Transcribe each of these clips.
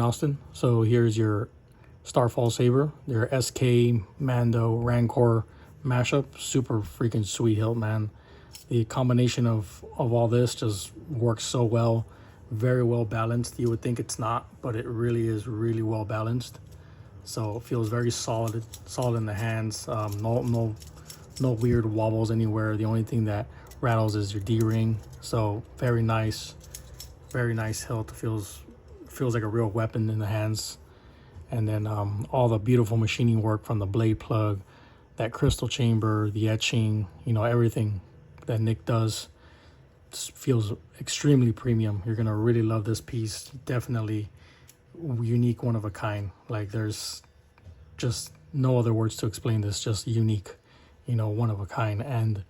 Austin. So here's your Starfall Saber, their SK, Mando, Rancor mashup. Super freaking sweet hilt, man. The combination of all this just works so well. Very well balanced. You would think it's not, but it really is really well balanced. So it feels very solid in the hands. No weird wobbles anywhere. The only thing that rattles is your D-ring. So very nice hilt. Feels like a real weapon in the hands. And then all the beautiful machining work from the blade plug, that crystal chamber, the etching, you know, everything that Nick does feels extremely premium. You're gonna really love this piece. Definitely unique, one of a kind. Like, there's just no other words to explain this. Just unique, you know, one of a kind, and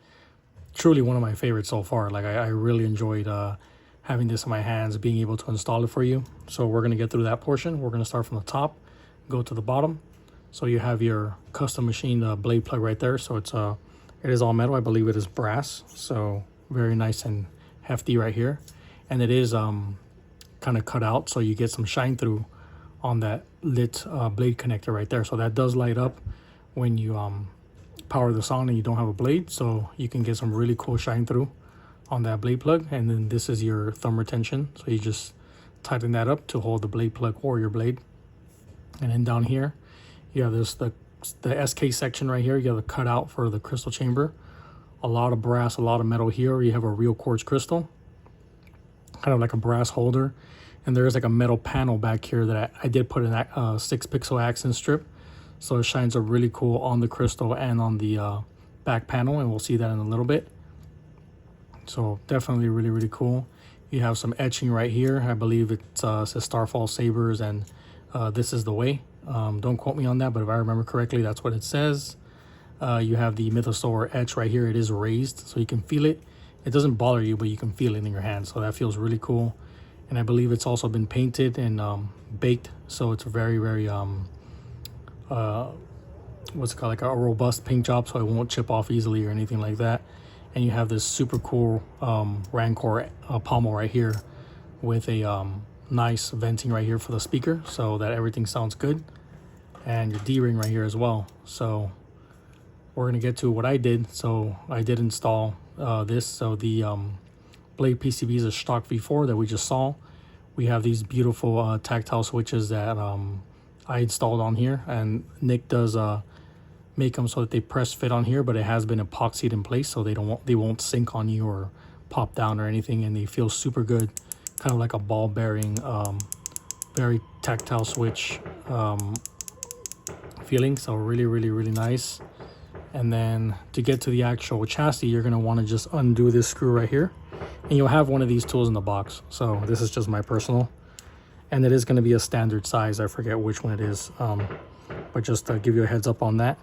truly one of my favorites so far. Like, I really enjoyed having this in my hands, being able to install it for you. So we're gonna get through that portion. We're gonna start from the top, go to the bottom. So you have your custom machined blade plug right there. So it is all metal. I believe it is brass. So very nice and hefty right here, and it is kind of cut out, so you get some shine through on that lit blade connector right there. So that does light up when you power this on and you don't have a blade, so you can get some really cool shine through on that blade plug. And then this is your thumb retention, so you just tighten that up to hold the blade plug or your blade. And then down here you have this the SK section right here. You have the cutout for the crystal chamber. A lot of brass, a lot of metal here. You have a real quartz crystal, kind of like a brass holder. And there's like a metal panel back here that I did put in that 6-pixel accent strip. So it shines up really cool on the crystal and on the back panel, and we'll see that in a little bit. So definitely really, really cool. You have some etching right here. I believe it says Starfall Sabers, and this is the way. Don't quote me on that, but if I remember correctly, that's what it says. You have the Mythosaur etch right here. It is raised, so you can feel it. It doesn't bother you, but you can feel it in your hand, so that feels really cool. And I believe it's also been painted and baked, so it's very, very what's it called, like a robust paint job, so it won't chip off easily or anything like that. And you have this super cool Rancor pommel right here with a nice venting right here for the speaker, so that everything sounds good. And your D-ring right here as well. So we're gonna get to what I did. So I did install this. So the blade PCB is a stock V4 that we just saw. We have these beautiful tactile switches that I installed on here, and Nick does make them so that they press fit on here, but it has been epoxied in place, so they won't sink on you or pop down or anything, and they feel super good, kind of like a ball bearing, very tactile switch feeling. So really, really, really nice. And then to get to the actual chassis, you're going to want to just undo this screw right here, and you'll have one of these tools in the box. So this is just my personal, and it is going to be a standard size. I forget which one it is, but just to give you a heads up on that.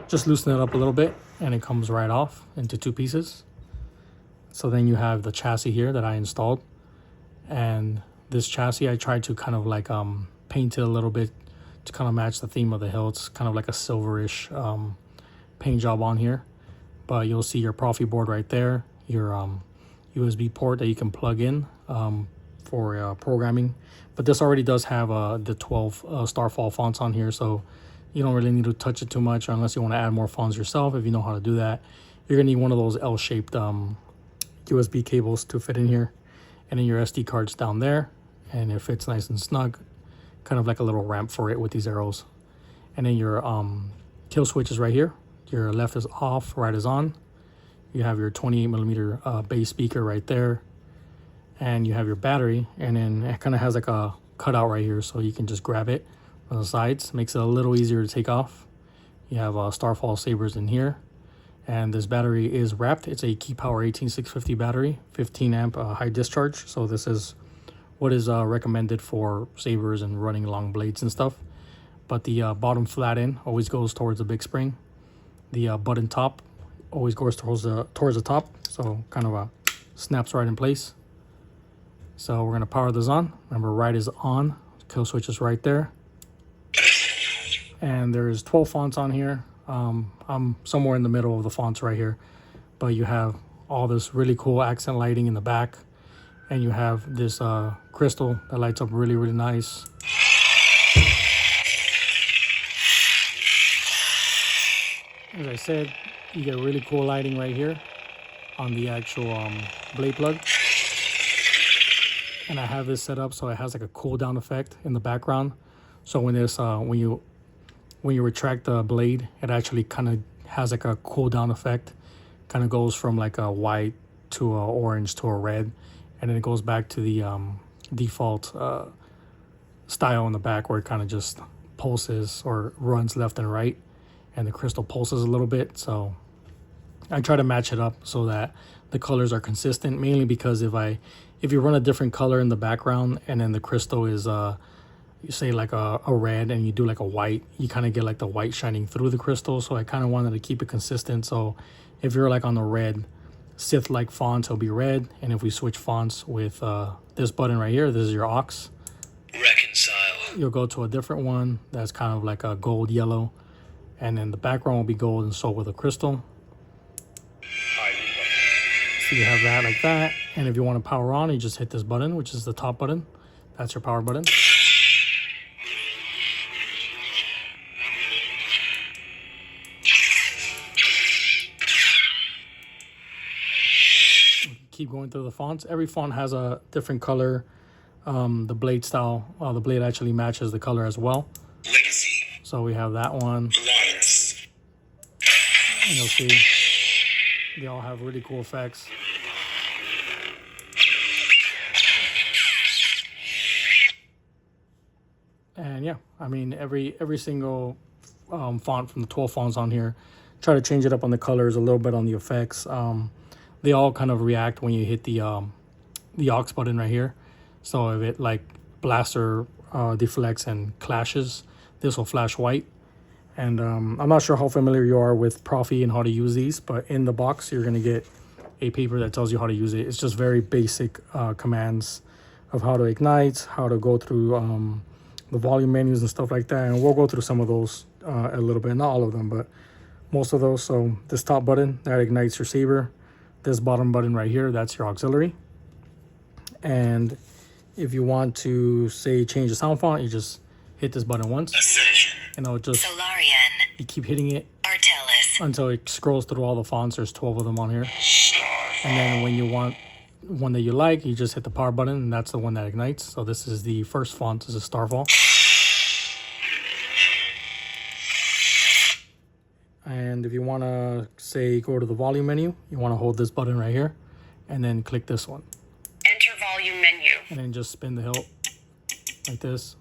Just loosen it up a little bit, and it comes right off into 2 pieces. So then you have the chassis here that I installed, and this chassis I tried to kind of like paint it a little bit to kind of match the theme of the hill. It's kind of like a silverish paint job on here, but you'll see your Profi board right there, your USB port that you can plug in for programming. But this already does have the 12 Starfall fonts on here, so you don't really need to touch it too much unless you want to add more fonts yourself. If you know how to do that, you're gonna need one of those L-shaped USB cables to fit in here, and then your SD card's down there, and it fits nice and snug, kind of like a little ramp for it with these arrows. And then your kill switch is right here. Your left is off, right is on. You have your 28mm bass speaker right there, and you have your battery, and then it kind of has like a cutout right here, so you can just grab it on the sides. Makes it a little easier to take off. You have Starfall Sabers in here, and this battery is wrapped. It's a Key Power 18650 battery, 15 amp high discharge. So this is what is recommended for sabers and running long blades and stuff. But the bottom flat end always goes towards the big spring. The button top always goes towards the top, so kind of snaps right in place. So we're gonna power this on. Remember, right is on. Kill switch is right there. And there's 12 fonts on here. I'm somewhere in the middle of the fonts right here, but you have all this really cool accent lighting in the back, and you have this crystal that lights up really, really nice. As I said, you get really cool lighting right here on the actual blade plug. And I have this set up so it has like a cool down effect in the background. So when this when you retract the blade, it actually kind of has like a cool down effect. Kind of goes from like a white to a orange to a red, and then it goes back to the default style in the back where it kind of just pulses or runs left and right, and the crystal pulses a little bit. So I try to match it up so that the colors are consistent, mainly because if you run a different color in the background and then the crystal is you say like a red and you do like a white, you kind of get like the white shining through the crystal. So I kind of wanted to keep it consistent. So if you're like on the red Sith like fonts, it'll be red. And if we switch fonts with this button right here, this is your aux, reconcile, you'll go to a different one that's kind of like a gold yellow, and then the background will be gold and so will the crystal. So you have that like that. And if you want to power on, you just hit this button, which is the top button. That's your power button. Keep going through the fonts. Every font has a different color. The blade style, the blade actually matches the color as well. Legacy. So we have that one. Alliance. And you'll see they all have really cool effects. And yeah, I mean every single font from the 12 fonts on here, try to change it up on the colors, a little bit on the effects. They all kind of react when you hit the aux button right here. So if it like blaster deflects and clashes, this will flash white. And I'm not sure how familiar you are with Profi and how to use these, but in the box you're gonna get a paper that tells you how to use it. It's just very basic commands of how to ignite, how to go through the volume menus and stuff like that. And we'll go through some of those a little bit, not all of them, but most of those. So this top button, that ignites your saber. This bottom button right here, that's your auxiliary. And if you want to say change the sound font, you just hit this button once. Ascension. And it'll just, Solarian. You keep hitting it Artellus until it scrolls through all the fonts. There's 12 of them on here. Starfall. And then when you want one that you like, you just hit the power button, and that's the one that ignites. So this is the first font. This is Starfall. And if you want to say go to the volume menu, you want to hold this button right here and then click this one. Enter volume menu. And then just spin the hilt like this.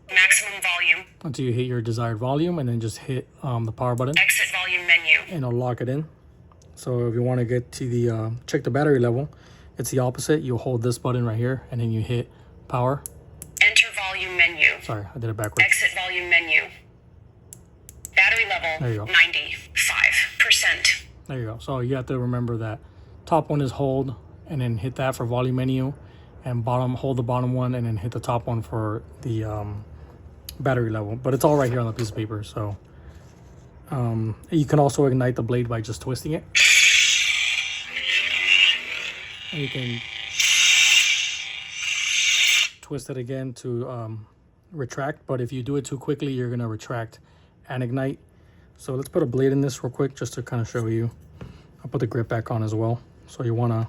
Maximum volume. Until you hit your desired volume, and then just hit the power button. Exit volume menu. And it'll lock it in. So if you want to get to the check the battery level, it's the opposite. You'll hold this button right here and then you hit power. Enter volume menu. Sorry, I did it backwards. Exit volume menu. Battery level, there you go. 95%. There you go. So you have to remember that top one is hold, and then hit that for volume menu, and bottom, hold the bottom one, and then hit the top one for the battery level. But it's all right here on the piece of paper. So you can also ignite the blade by just twisting it. And you can twist it again to retract. But if you do it too quickly, you're going to retract and ignite. So let's put a blade in this real quick just to kind of show you. I'll put the grip back on as well. So you want to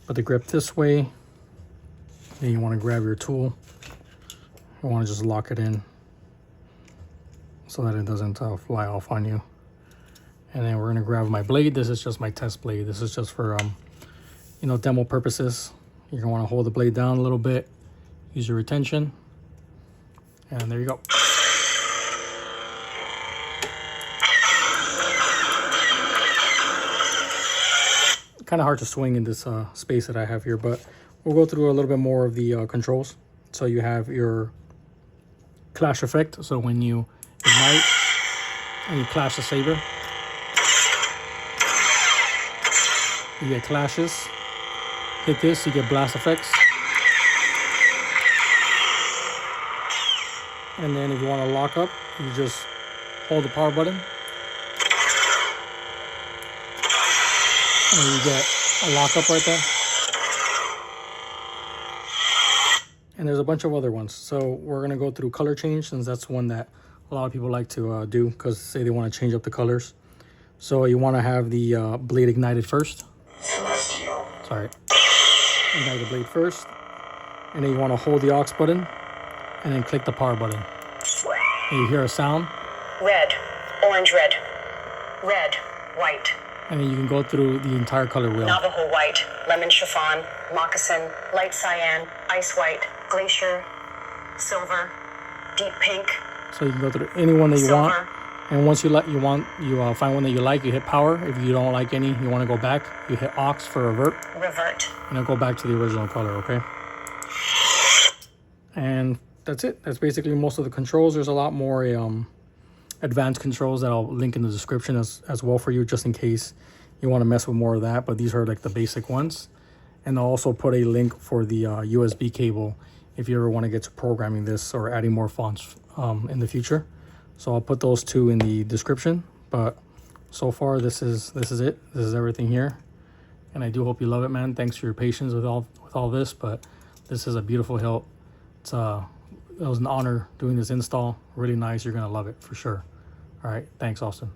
put the grip this way. Then you want to grab your tool. You want to just lock it in so that it doesn't fly off on you. And then we're going to grab my blade. This is just my test blade. This is just for you know, demo purposes. You're going to want to hold the blade down a little bit. Use your retention. And there you go. Kind of hard to swing in this space that I have here, but we'll go through a little bit more of the controls. So you have your clash effect. So when you ignite and you clash the saber, you get clashes. Hit this, you get blast effects. And then if you want to lock up, you just hold the power button. And you get a lockup right there. And there's a bunch of other ones. So we're going to go through color change, since that's one that a lot of people like to do, because say they want to change up the colors. So you want to have the blade ignited first. Sorry. Ignite the blade first. And then you want to hold the aux button and then click the power button. And you hear a sound. Red, orange, red, red, white. And then you can go through the entire color wheel. Navajo white, lemon chiffon, moccasin, light cyan, ice white, glacier, silver, deep pink. So you can go through any one that you Silver. want. And once you find one that you like, you hit power. If you don't like any, you want to go back, you hit aux for revert. Revert. And it'll go back to the original color, okay? And that's it. That's basically most of the controls. There's a lot more advanced controls that I'll link in the description as well for you, just in case you want to mess with more of that. But these are like the basic ones. And I'll also put a link for the USB cable if you ever want to get to programming this or adding more fonts in the future. So I'll put those two in the description. But so far, this is it. This is everything here. And I do hope you love it, man. Thanks for your patience with all this. But this is a beautiful hilt. It was an honor doing this install. Really nice. You're going to love it for sure. All right. Thanks, Austin.